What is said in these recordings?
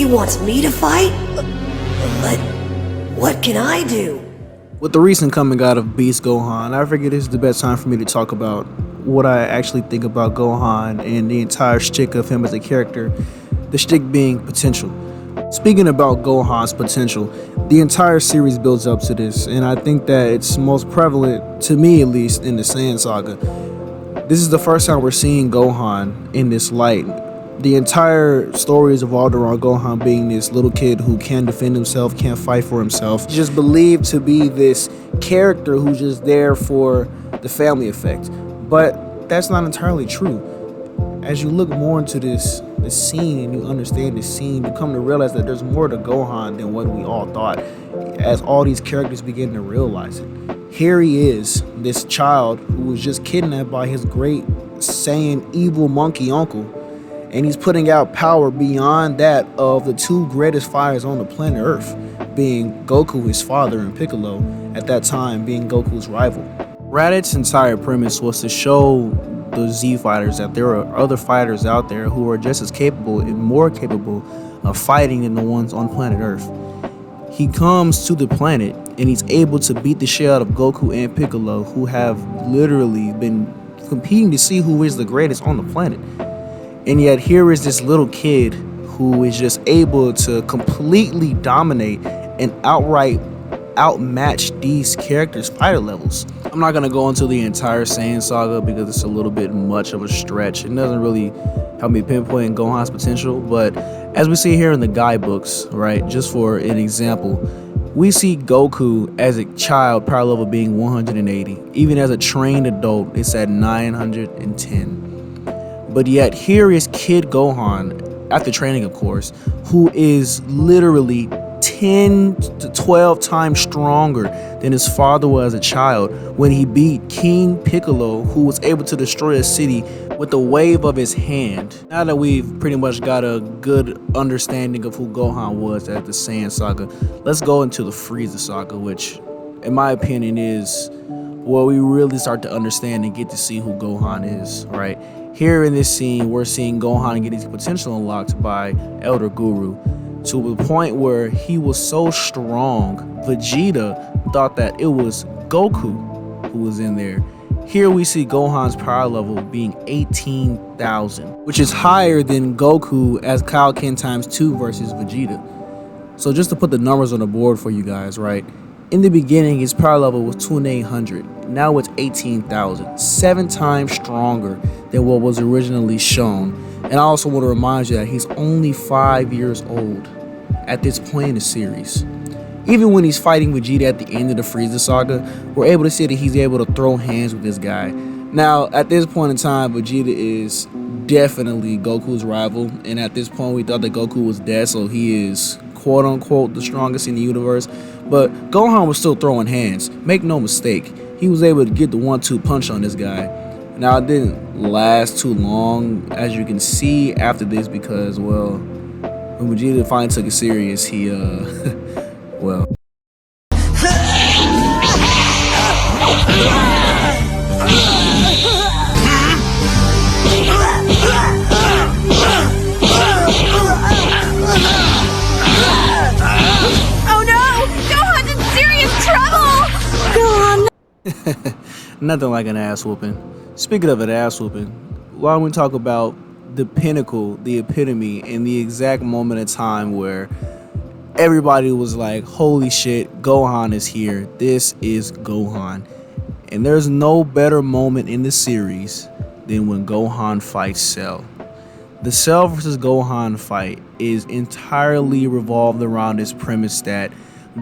He wants me to fight? But what can I do? With the recent coming out of Beast Gohan, I figured this is the best time for me to talk about what I actually think about Gohan and the entire shtick of him as a character, the shtick being potential. Speaking about Gohan's potential, the entire series builds up to this, and I think that it's most prevalent, to me at least, in the Saiyan saga. This is the first time we're seeing Gohan in this light. The entire story is evolved around Gohan being this little kid who can defend himself, can't fight for himself, just believed to be this character who's just there for the family effect. But that's not entirely true. As you look more into this scene and you understand this scene, you come to realize that there's more to Gohan than what we all thought, as all these characters begin to realize it. Here he is, this child who was just kidnapped by his great Saiyan evil monkey uncle, and he's putting out power beyond that of the two greatest fighters on the planet Earth, being Goku, his father, and Piccolo, at that time being Goku's rival. Raditz' entire premise was to show the Z fighters that there are other fighters out there who are just as capable and more capable of fighting than the ones on planet Earth. He comes to the planet and he's able to beat the shit out of Goku and Piccolo, who have literally been competing to see who is the greatest on the planet. And yet here is this little kid who is just able to completely dominate and outright outmatch these characters' fighter levels. I'm not gonna go into the entire Saiyan saga because it's a little bit much of a stretch. It doesn't really help me pinpoint Gohan's potential, but as we see here in the guidebooks, right, just for an example, we see Goku as a child power level being 180. Even as a trained adult, it's at 910. But yet here is Kid Gohan, after training of course, who is literally 10 to 12 times stronger than his father was as a child when he beat King Piccolo, who was able to destroy a city with the wave of his hand. Now that we've pretty much got a good understanding of who Gohan was at the Saiyan saga, let's go into the Frieza saga, which in my opinion is where we really start to understand and get to see who Gohan is, right? Here in this scene, we're seeing Gohan get his potential unlocked by Elder Guru, to the point where he was so strong, Vegeta thought that it was Goku who was in there. Here we see Gohan's power level being 18,000, which is higher than Goku as Kaioken times 2 versus Vegeta. So just to put the numbers on the board for you guys, right? In the beginning, his power level was 2,800. Now it's 18,000, 7 times stronger than what was originally shown. And I also want to remind you that he's only 5 years old at this point in the series. Even when he's fighting Vegeta at the end of the Frieza saga, we're able to see that he's able to throw hands with this guy. Now, at this point in time, Vegeta is definitely Goku's rival, and at this point we thought that Goku was dead, so he is quote-unquote the strongest in the universe. But Gohan was still throwing hands. Make no mistake, he was able to get the 1-2 punch on this guy. Now, it didn't last too long, as you can see after this, because, well, when Vegeta finally took it serious, he, well. Oh no! Gohan's in serious trouble! Gohan! Nothing like an ass whooping. Speaking of an ass whooping, why don't we talk about the pinnacle, the epitome, and the exact moment in time where everybody was like, holy shit, Gohan is here. This is Gohan. And there's no better moment in the series than when Gohan fights Cell. The Cell versus Gohan fight is entirely revolved around this premise that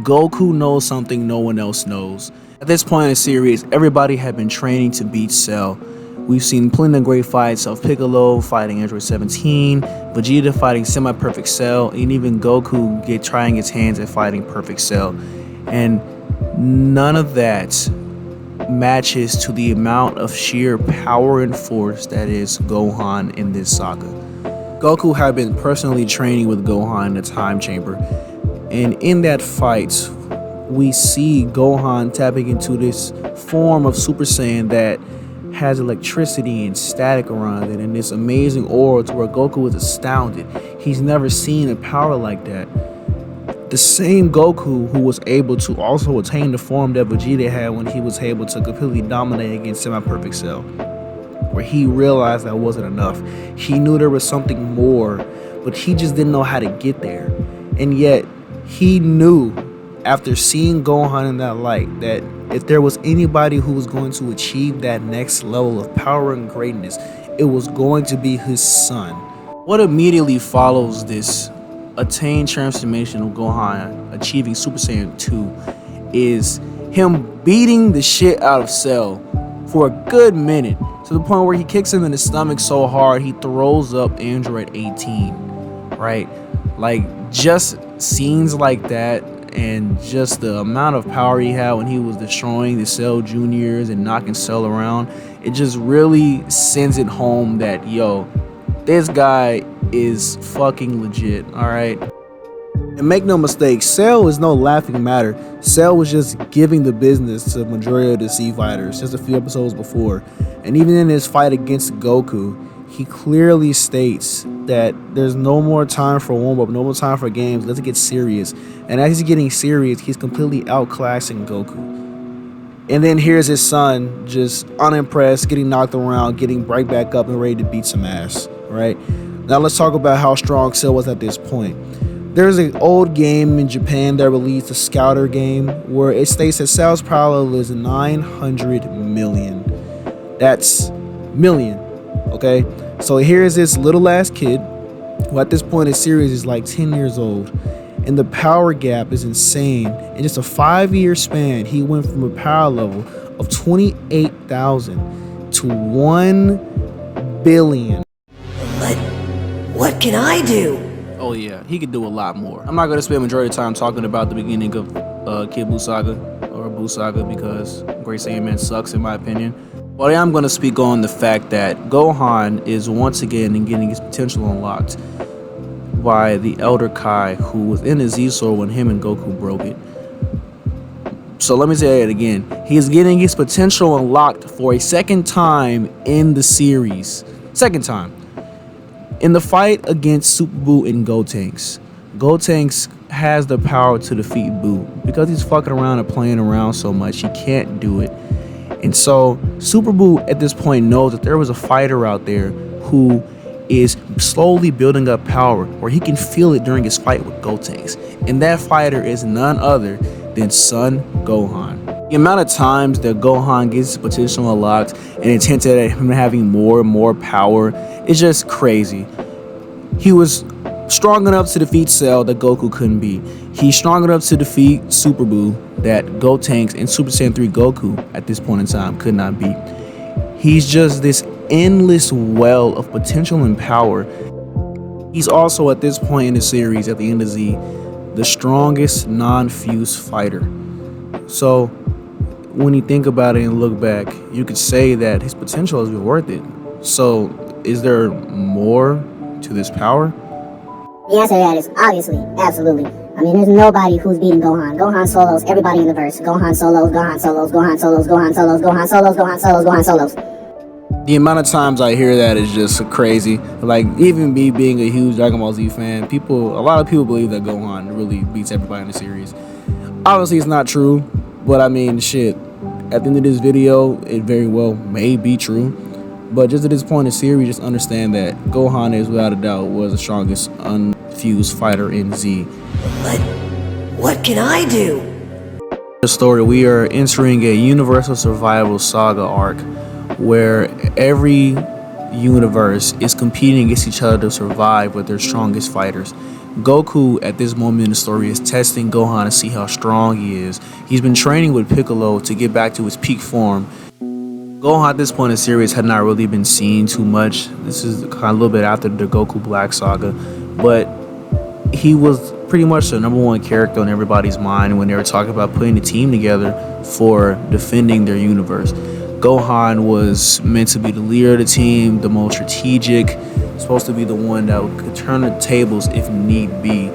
Goku knows something no one else knows. At this point in the series, everybody had been training to beat Cell. We've seen plenty of great fights of Piccolo fighting Android 17, Vegeta fighting semi-perfect Cell, and even Goku trying his hands at fighting perfect Cell. And none of that matches to the amount of sheer power and force that is Gohan in this saga. Goku had been personally training with Gohan in the time chamber, and in that fight, we see Gohan tapping into this form of Super Saiyan that has electricity and static around it and this amazing aura to where Goku was astounded. He's never seen a power like that. The same Goku who was able to also attain the form that Vegeta had when he was able to completely dominate against Semi-Perfect Cell, where he realized that wasn't enough. He knew there was something more, but he just didn't know how to get there. And yet, he knew after seeing Gohan in that light that if there was anybody who was going to achieve that next level of power and greatness, it was going to be his son. What immediately follows this attained transformation of Gohan achieving Super Saiyan 2 is him beating the shit out of Cell for a good minute, to the point where he kicks him in the stomach so hard he throws up Android 18, right? Like, just scenes like that and just the amount of power he had when he was destroying the Cell Juniors and knocking Cell around, it just really sends it home that, yo, this guy is fucking legit, alright? And make no mistake, Cell is no laughing matter. Cell was just giving the business to the majority of the C fighters just a few episodes before. And even in his fight against Goku, he clearly states that there's no more time for warm-up, no more time for games, let's get serious. And as he's getting serious, he's completely outclassing Goku. And then here's his son, just unimpressed, getting knocked around, getting right back up and ready to beat some ass, right? Now let's talk about how strong Cell was at this point. There's an old game in Japan that released, a Scouter game, where it states that Cell's power level is 900 million. That's million, okay? So here's this little ass kid, who at this point in the series is like 10 years old, and the power gap is insane. In just a 5-year span, he went from a power level of 28,000 to 1 billion. But what can I do? Oh yeah, he could do a lot more. I'm not going to spend majority of time talking about the beginning of Kid Buu Saga or Buu Saga because Great Saiyan Man sucks in my opinion. But I am going to speak on the fact that Gohan is once again getting his potential unlocked by the Elder Kai, who was in the Z-Sword when him and Goku broke it. So let me say it again. He is getting his potential unlocked for a second time in the series. Second time. In the fight against Super Buu and Gotenks, Gotenks has the power to defeat Buu. Because he's fucking around and playing around so much, he can't do it. And so Super Buu at this point knows that there was a fighter out there who is slowly building up power, where he can feel it during his fight with Gotenks. And that fighter is none other than Son Gohan. The amount of times that Gohan gets his potential unlocked and it's hinted at him having more and more power is just crazy. He was strong enough to defeat Cell that Goku couldn't beat. He's strong enough to defeat Super Buu that Gotenks and Super Saiyan 3 Goku at this point in time could not beat. He's just this endless well of potential and power. He's also at this point in the series, at the end of Z, the strongest non-fused fighter. So when you think about it and look back, you could say that his potential has been worth it. So is there more to this power? The answer to that is obviously, absolutely. I mean, there's nobody who's beating Gohan. Gohan solos everybody in the verse. Gohan solos, Gohan solos, Gohan solos, Gohan solos, Gohan solos, Gohan solos, Gohan solos. The amount of times I hear that is just crazy. Like, even me being a huge Dragon Ball Z fan, a lot of people believe that Gohan really beats everybody in the series. Obviously, it's not true, but I mean, shit. At the end of this video, it very well may be true. But just at this point in the series, just understand that Gohan is without a doubt was the strongest unfused fighter in Z. But what can I do? The story, we are entering a universal survival saga arc where every universe is competing against each other to survive with their strongest fighters. Goku at this moment in the story is testing Gohan to see how strong he is. He's been training with Piccolo to get back to his peak form. Gohan at this point in the series had not really been seen too much. This is kind of a little bit after the Goku Black saga, but he was pretty much the #1 character on everybody's mind when they were talking about putting a team together for defending their universe. Gohan was meant to be the leader of the team, the most strategic, supposed to be the one that could turn the tables if need be.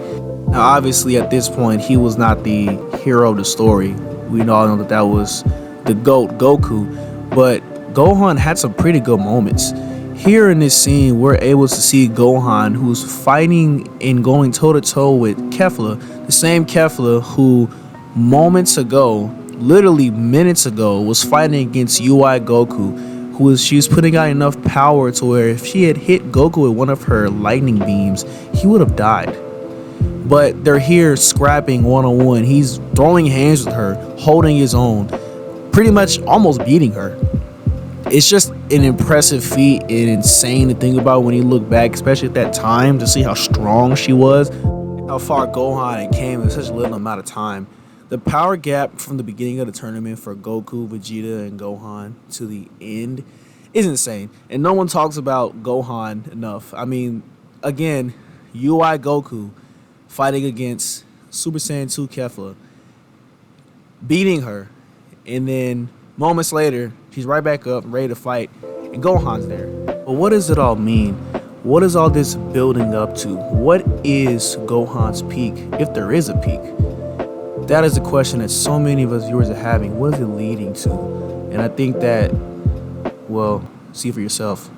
Now obviously at this point he was not the hero of the story. We all know that was the GOAT, Goku, but Gohan had some pretty good moments. Here in this scene, we're able to see Gohan, who's fighting and going toe-to-toe with Kefla, the same Kefla who moments ago, literally minutes ago, was fighting against UI Goku, she was putting out enough power to where if she had hit Goku with one of her lightning beams, he would have died. But they're here scrapping one-on-one. He's throwing hands with her, holding his own, pretty much almost beating her. It's just an impressive feat and insane to think about when you look back, especially at that time, to see how strong she was, how far Gohan had came in such a little amount of time. The power gap from the beginning of the tournament for Goku, Vegeta, and Gohan to the end is insane. And no one talks about Gohan enough. I mean, again, UI Goku fighting against Super Saiyan 2 Kefla, beating her, and then moments later, she's right back up, ready to fight, and Gohan's there. But what does it all mean? What is all this building up to? What is Gohan's peak, if there is a peak? That is a question that so many of us viewers are having. What is it leading to? And I think that, well, see for yourself.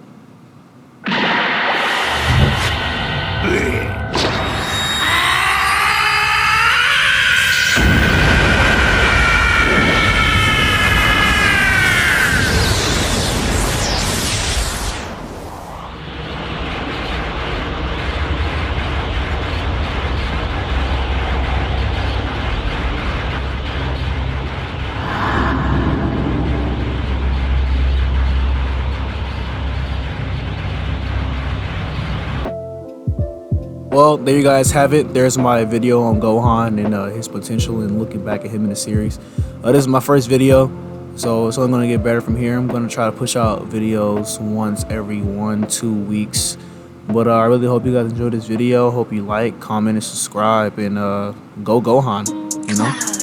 Well, there you guys have it. There's my video on Gohan and his potential and looking back at him in the series. This is my first video, so it's only going to get better from here. I'm going to try to push out videos once every 1-2 weeks. But I really hope you guys enjoyed this video. Hope you like, comment, and subscribe, and go Gohan, you know?